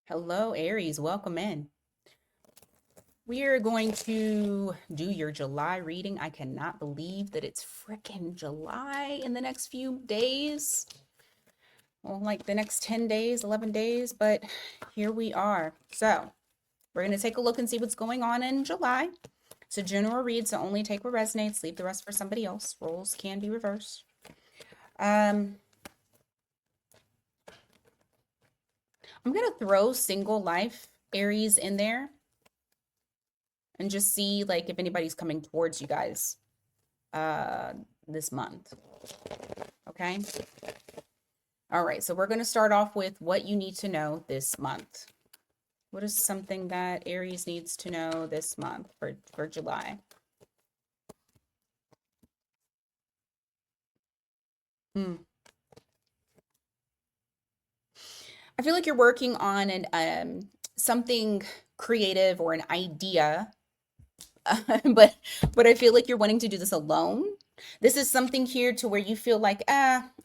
Hello, Aries. Welcome in. We are going to do your July reading. I cannot believe that it's freaking July in the next few days. Well, like the next 10 days, 11 days, but here we are. So, we're going to take a look and see what's going on in July. It's a general read, so only take what resonates, leave the rest for somebody else. Roles can be reversed. I'm going to throw single life Aries in there and just see like if anybody's coming towards you guys uh this month. Okay. All right, so we're going to start off with what you need to know this month. What is something that Aries needs to know this month for July? I feel like you're working on an something creative or an idea, but I feel like you're wanting to do this alone. This is something here to where you feel like,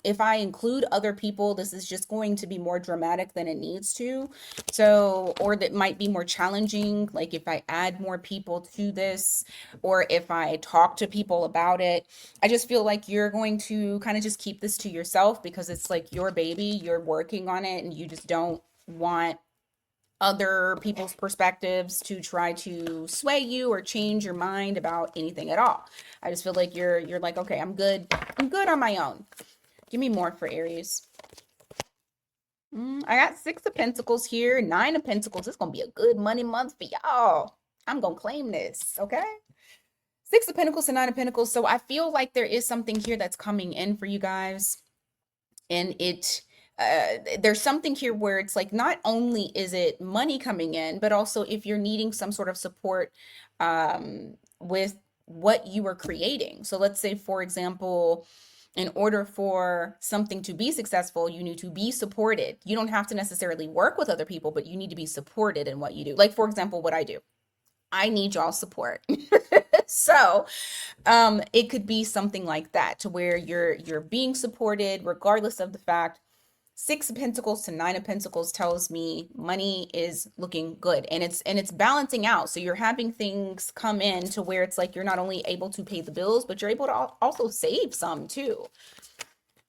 if I include other people, this is just going to be more dramatic than it needs to. So, or that might be more challenging. Like if I add more people to this, or if I talk to people about it, I just feel like you're going to kind of just keep this to yourself because it's like your baby, you're working on it, and you just don't want other people's perspectives to try to sway you or change your mind about anything at all. I just feel like you're like, okay, I'm good. I'm good on my own. Give me more for Aries. I got 6 of Pentacles here, 9 of Pentacles. It's gonna be a good money month for y'all. I'm gonna claim this, okay? 6 of Pentacles to 9 of Pentacles. So I feel like there is something here that's coming in for you guys, and there's something here where it's like not only is it money coming in, but also if you're needing some sort of support with what you are creating. So let's say, for example, in order for something to be successful, you need to be supported. You don't have to necessarily work with other people, but you need to be supported in what you do. Like, for example, what I do. I need y'all support. So, it could be something like that to where you're being supported regardless of the fact. 6 of Pentacles to 9 of Pentacles tells me money is looking good, and it's balancing out. So you're having things come in to where it's like you're not only able to pay the bills, but you're able to also save some too.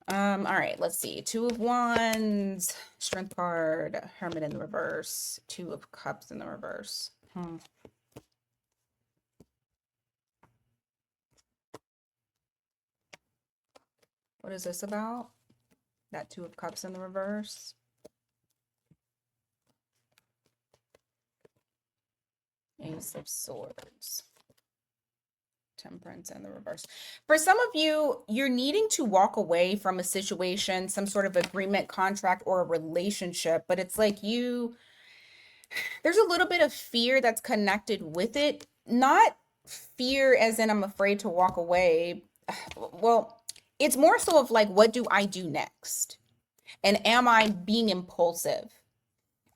All right, let's see. 2 of Wands, Strength card, Hermit in the reverse, 2 of Cups in the reverse. What is this about? That 2 of Cups in the reverse. Ace of Swords. Temperance in the reverse. For some of you, you're needing to walk away from a situation, some sort of agreement, contract, or a relationship, but it's like there's a little bit of fear that's connected with it. Not fear as in I'm afraid to walk away. Well, it's more so of like, what do I do next? And am I being impulsive?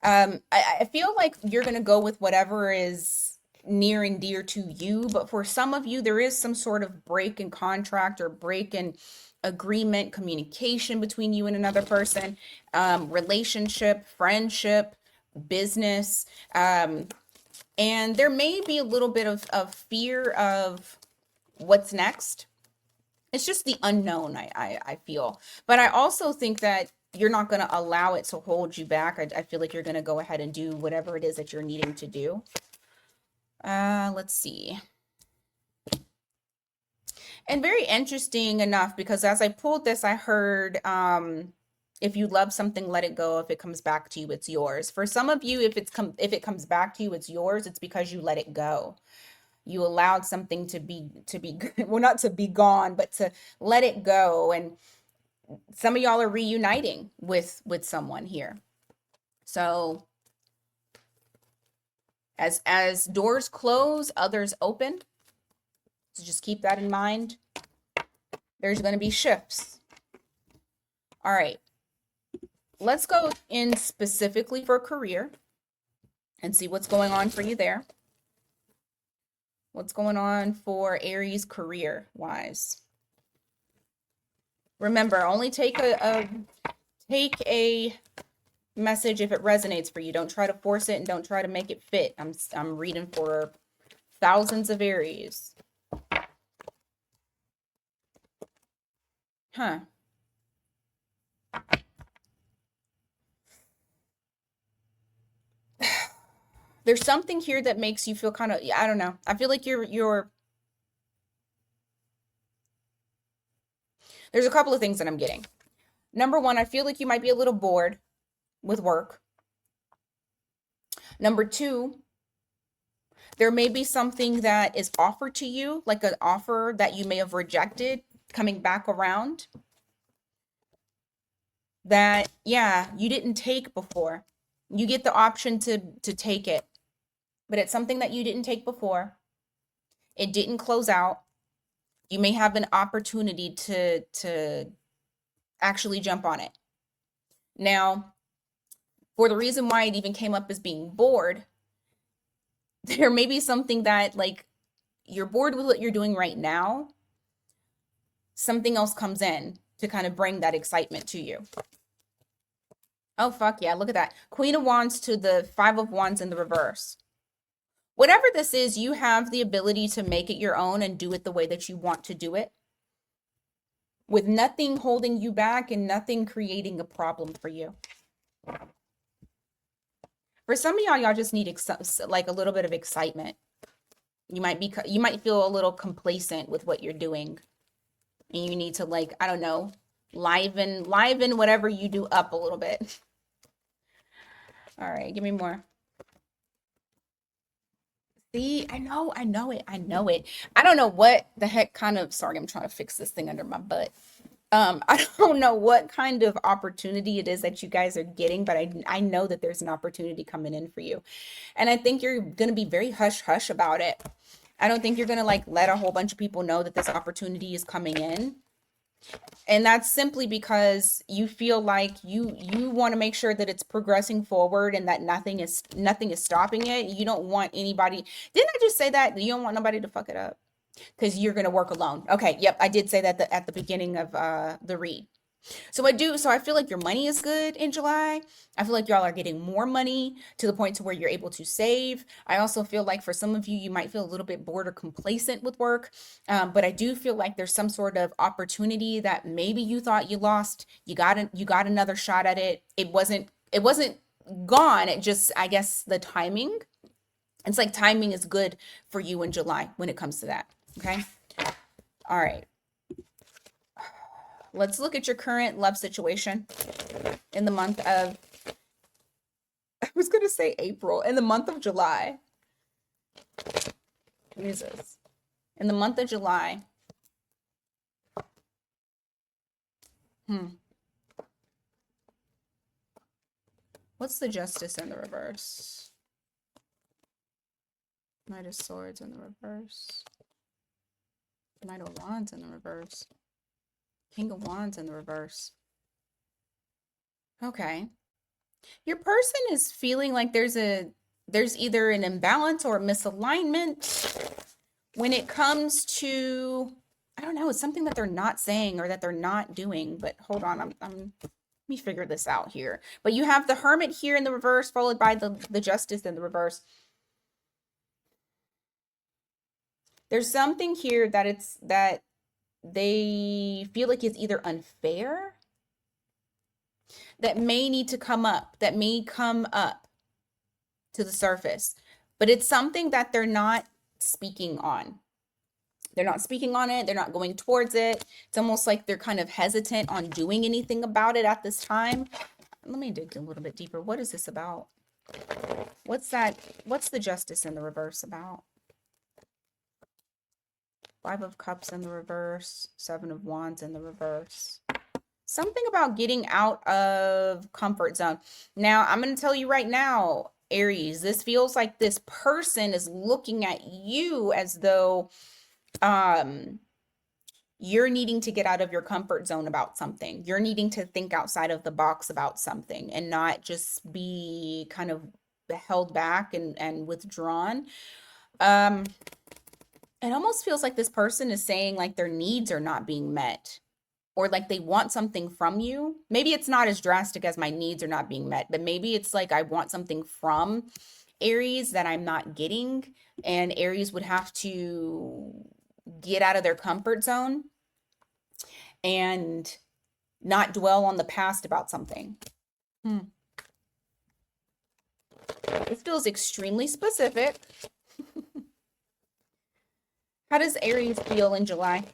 I feel like you're going to go with whatever is near and dear to you, but for some of you, there is some sort of break in contract or break in agreement, communication between you and another person, relationship, friendship, business. And there may be a little bit of fear of what's next. It's just the unknown, I feel. But I also think that you're not going to allow it to hold you back. I feel like you're going to go ahead and do whatever it is that you're needing to do. Let's see. And very interesting enough, because as I pulled this, I heard, if you love something, let it go. If it comes back to you, it's yours. For some of you, if it comes back to you, it's yours. It's because you let it go. You allowed something to be well, not to be gone, but to let it go. And some of y'all are reuniting with someone here. So as doors close, others open. So just keep that in mind. There's going to be shifts. All right. Let's go in specifically for career and see what's going on for you there. What's going on for Aries career wise? Remember, only take a message if it resonates for you. Don't try to force it and don't try to make it fit. I'm reading for thousands of Aries. Huh. There's something here that makes you feel kind of, I don't know. I feel like there's a couple of things that I'm getting. Number one, I feel like you might be a little bored with work. Number two, there may be something that is offered to you, like an offer that you may have rejected coming back around that, yeah, you didn't take before. You get the option to take it, but it's something that you didn't take before. It didn't close out. You may have an opportunity to actually jump on it. Now, for the reason why it even came up as being bored, there may be something that, like, you're bored with what you're doing right now. Something else comes in to kind of bring that excitement to you. Oh, fuck yeah, look at that. Queen of Wands to the Five of Wands in the reverse. Whatever this is, you have the ability to make it your own and do it the way that you want to do it, with nothing holding you back and nothing creating a problem for you. For some of y'all just need like a little bit of excitement. You might feel a little complacent with what you're doing, and you need to, like, I don't know, liven whatever you do up a little bit. All right, give me more. See, I know it. I don't know what the heck kind of, sorry, I'm trying to fix this thing under my butt. I don't know what kind of opportunity it is that you guys are getting, but I know that there's an opportunity coming in for you. And I think you're going to be very hush hush about it. I don't think you're going to, like, let a whole bunch of people know that this opportunity is coming in. And that's simply because you feel like you want to make sure that it's progressing forward and that nothing is stopping it. You don't want anybody. Didn't I just say that? You don't want nobody to fuck it up because you're going to work alone. Okay. Yep. I did say that at the beginning of the read. So I feel like your money is good in July. I feel like y'all are getting more money to the point to where you're able to save. I also feel like for some of you, you might feel a little bit bored or complacent with work. But I do feel like there's some sort of opportunity that maybe you thought you lost. You got another shot at it. It wasn't gone. It just, I guess, the timing. It's like timing is good for you in July when it comes to that. Okay. All right. Let's look at your current love situation in the month of, I was going to say April, in the month of July. Jesus. In the month of July. What's the Justice in the reverse? Knight of Swords in the reverse. Knight of Wands in the reverse. King of Wands in the reverse. Okay. Your person is feeling like there's either an imbalance or a misalignment when it comes to, I don't know, it's something that they're not saying or that they're not doing, but hold on, let me figure this out here. But you have the Hermit here in the reverse, followed by the Justice in the reverse. There's something here that they feel like it's either unfair, that may need to come up, that may come up to the surface, but it's something that they're not speaking on. They're not speaking on it. They're not going towards it. It's almost like they're kind of hesitant on doing anything about it at this time. Let me dig a little bit deeper. What is this about? What's that? What's the Justice in the reverse about? Five of Cups in the reverse, Seven of Wands in the reverse. Something about getting out of comfort zone. Now, I'm going to tell you right now, Aries, this feels like this person is looking at you as though you're needing to get out of your comfort zone about something. You're needing to think outside of the box about something and not just be kind of held back and withdrawn. It almost feels like this person is saying like their needs are not being met. or like they want something from you. Maybe it's not as drastic as my needs are not being met, but maybe it's like I want something from Aries that I'm not getting, and Aries would have to get out of their comfort zone and not dwell on the past about something. This feels extremely specific. How does Aries feel in July?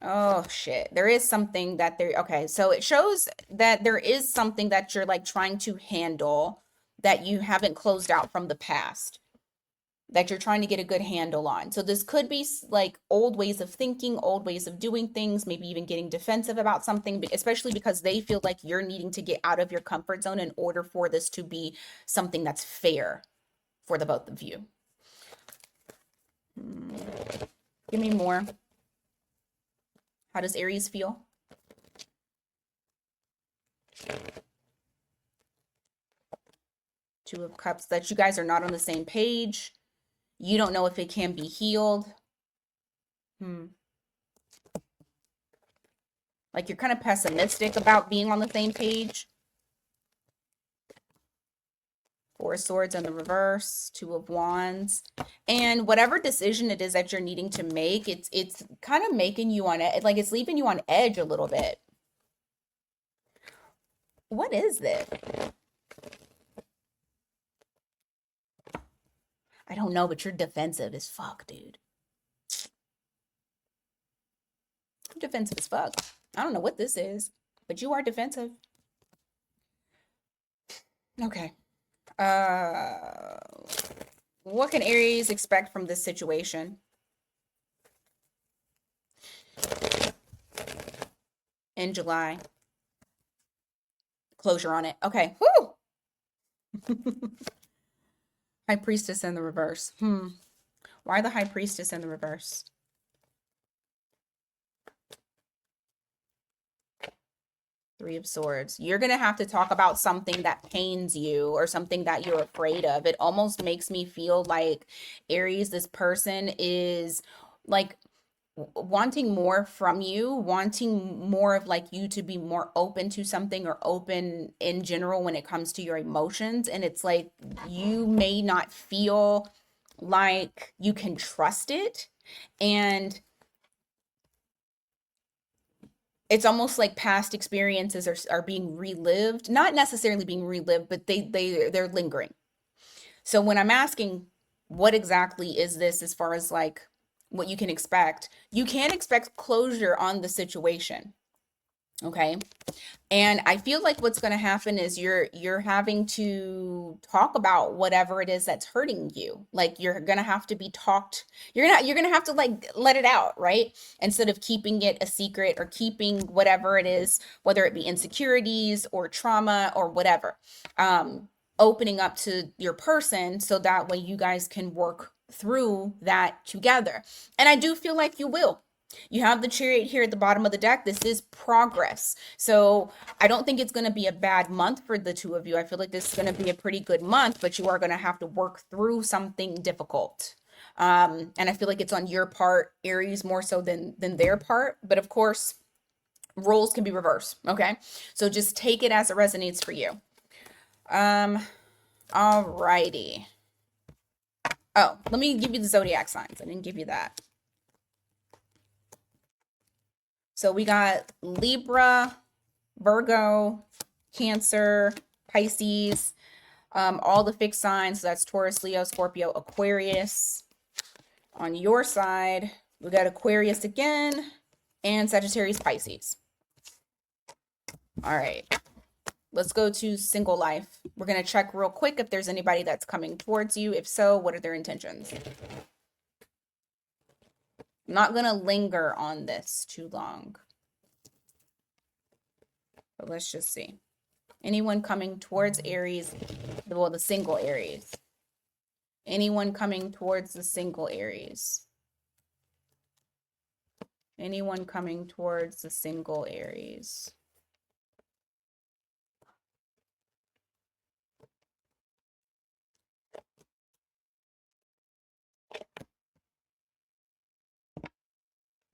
Oh shit. There is something that there, okay. So it shows that there is something that you're like trying to handle that you haven't closed out from the past, that you're trying to get a good handle on. So this could be like old ways of thinking, old ways of doing things, maybe even getting defensive about something, especially because they feel like you're needing to get out of your comfort zone in order for this to be something that's fair for the both of you. Give me more. How does Aries feel? Two of Cups, that you guys are not on the same page. You don't know if it can be healed. Like you're kind of pessimistic about being on the same page. Four of Swords in the reverse, Two of Wands. And whatever decision it is that you're needing to make, it's kind of making you on it, like it's leaving you on edge a little bit. What is this? I don't know, but you're defensive as fuck, dude. You're defensive as fuck. I don't know what this is, but you are defensive. Okay. What can Aries expect from this situation? In July. Closure on it. Okay. Whoo! High Priestess in the reverse. Why the High Priestess in the reverse? Three of Swords. You're going to have to talk about something that pains you or something that you're afraid of. It almost makes me feel like Aries, this person is like wanting more from you, wanting more of like you to be more open to something or open in general when it comes to your emotions. And it's like you may not feel like you can trust it. And it's almost like past experiences are being relived, not necessarily being relived, but they're lingering. So when I'm asking what exactly is this as far as like what you can expect closure on the situation. Okay. And I feel like what's going to happen is you're having to talk about whatever it is that's hurting you. Like you're going to have to be talked. You're going to have to like let it out, right? Instead of keeping it a secret or keeping whatever it is, whether it be insecurities or trauma or whatever. Opening up to your person so that way you guys can work through that together. And I do feel like you will. You have the Chariot here at the bottom of the deck. This is progress. So I don't think it's going to be a bad month for the two of you. I feel like this is going to be a pretty good month, but you are going to have to work through something difficult. And I feel like it's on your part, Aries, more so than their part. But of course, roles can be reversed. Okay. So just take it as it resonates for you. All righty. Oh, let me give you the zodiac signs. I didn't give you that. So we got Libra, Virgo, Cancer, Pisces, all the fixed signs. So that's Taurus, Leo, Scorpio, Aquarius. On your side, we got Aquarius again and Sagittarius, Pisces. All right. Let's go to single life. We're going to check real quick if there's anybody that's coming towards you. If so, what are their intentions? I'm not going to linger on this too long. But let's just see. Anyone coming towards Aries? Well, the single Aries. Anyone coming towards the single Aries? Anyone coming towards the single Aries?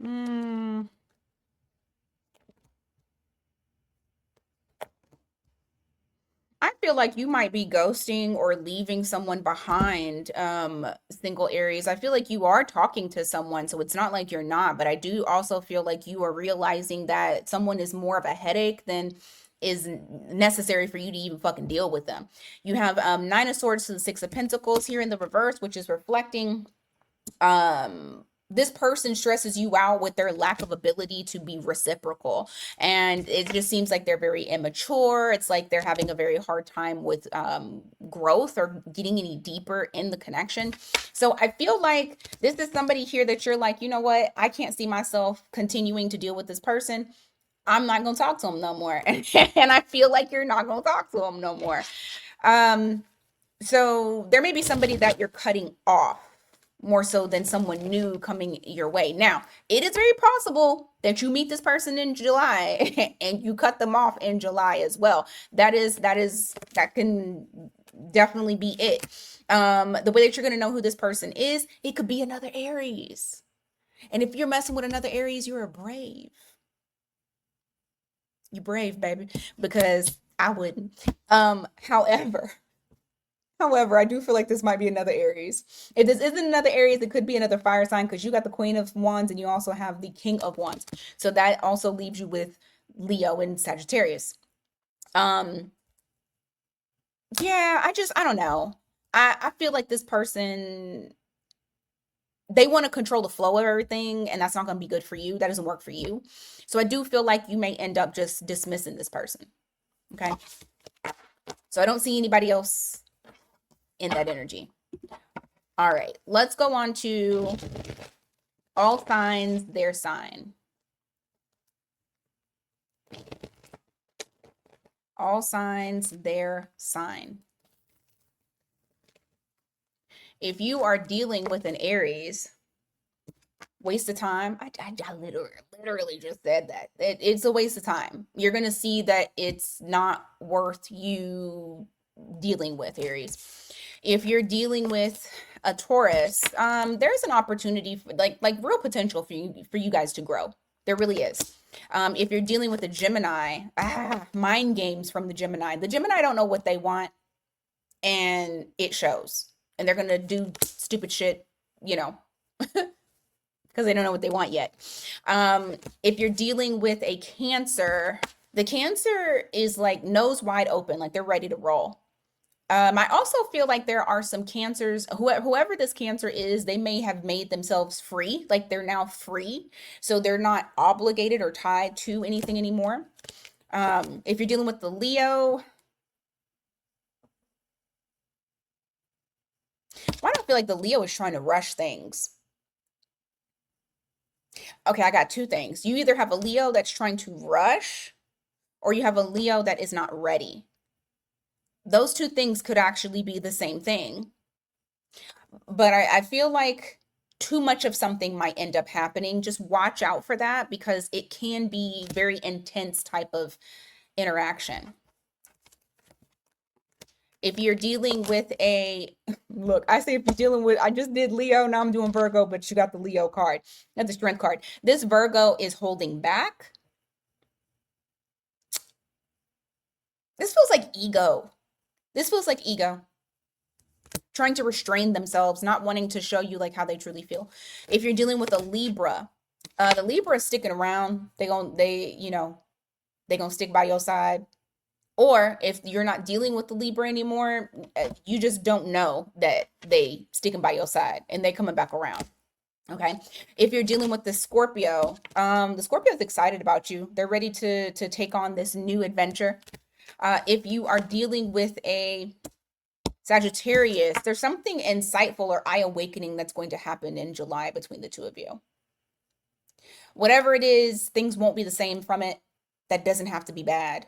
Mm, I feel like you might be ghosting or leaving someone behind, single Aries. I feel like you are talking to someone, so it's not like you're not, but I do also feel like you are realizing that someone is more of a headache than is necessary for you to even fucking deal with them. You have Nine of Swords to the Six of Pentacles here in the reverse, which is reflecting this person stresses you out with their lack of ability to be reciprocal, and it just seems like they're very immature. It's like they're having a very hard time with growth or getting any deeper in the connection. So I feel like this is somebody here that you're like, you know what, I can't see myself continuing to deal with this person. I'm not gonna talk to him no more. And I feel like you're not gonna talk to him no more. um so there may be somebody that you're cutting off more so than someone new coming your way. Now, it is very possible that you meet this person in July and you cut them off in July as well. That can definitely be it. The way that you're going to know who this person is, it could be another Aries. And if you're messing with another Aries, you're a brave. You brave, baby, because I wouldn't. However, I do feel like this might be another Aries. If this isn't another Aries, it could be another fire sign because you got the Queen of Wands and you also have the King of Wands. So that also leaves you with Leo and Sagittarius. Um, yeah, I don't know. I feel like this person, they want to control the flow of everything, and that's not going to be good for you. That doesn't work for you. So I do feel like you may end up just dismissing this person. Okay. So I don't see anybody else in that energy. All right, let's go on to all signs, their sign. All signs, their sign. If you are dealing with an Aries, waste of time. I literally just said that. It's a waste of time. You're going to see that it's not worth you dealing with, Aries. If you're dealing with a Taurus, there's an opportunity for like real potential for you guys to grow. There really is. If you're dealing with a Gemini, mind games from the Gemini. The Gemini don't know what they want, and it shows. And they're gonna do stupid shit, you know, because they don't know what they want yet. If you're dealing with a Cancer, the Cancer is like nose wide open, like they're ready to roll. I also feel like there are some Cancers, whoever this Cancer is, they may have made themselves free, like they're now free, so they're not obligated or tied to anything anymore. If you're dealing with the Leo, why do I feel like the Leo is trying to rush things? Okay, I got two things. You either have a Leo that's trying to rush, or you have a Leo that is not ready. Those two things could actually be the same thing. But I feel like too much of something might end up happening. Just watch out for that because it can be very intense type of interaction. If you're dealing with a look, I say if you're dealing with, I just did Leo, now I'm doing Virgo, but you got the Leo card, not the Strength card. This Virgo is holding back. This feels like ego. This feels like ego. Trying to restrain themselves, not wanting to show you like how they truly feel. If you're dealing with a Libra, the Libra is sticking around. They gonna stick by your side. Or if you're not dealing with the Libra anymore, you just don't know that they sticking by your side and they coming back around. Okay. If you're dealing with the Scorpio is excited about you. They're ready to take on this new adventure. If you are dealing with a Sagittarius, there's something insightful or eye awakening that's going to happen in July between the two of you. Whatever it is, things won't be the same from it. That doesn't have to be bad.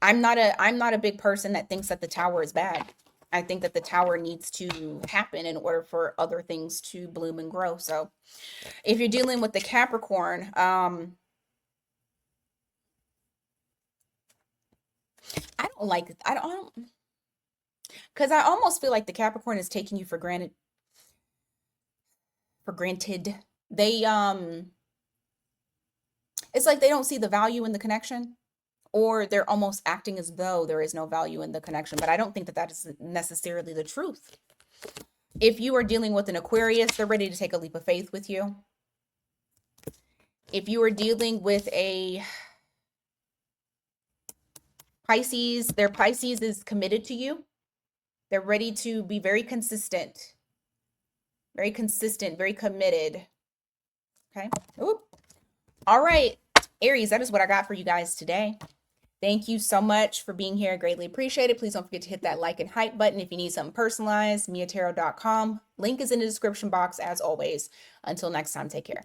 I'm not a big person that thinks that the tower is bad. I think that the tower needs to happen in order for other things to bloom and grow. So if you're dealing with the Capricorn, I don't like, I don't, because I almost feel like the Capricorn is taking you for granted, They it's like they don't see the value in the connection, or they're almost acting as though there is no value in the connection. But I don't think that that is necessarily the truth. If you are dealing with an Aquarius, they're ready to take a leap of faith with you. If you are dealing with a Pisces, their Pisces is committed to you. They're ready to be very consistent, very committed. Okay. Oop. All right, Aries, that is what I got for you guys today. Thank you so much for being here. I greatly appreciate it. Please don't forget to hit that like and hype button if you need something personalized. miatarot.com. Link is in the description box as always. Until next time, take care.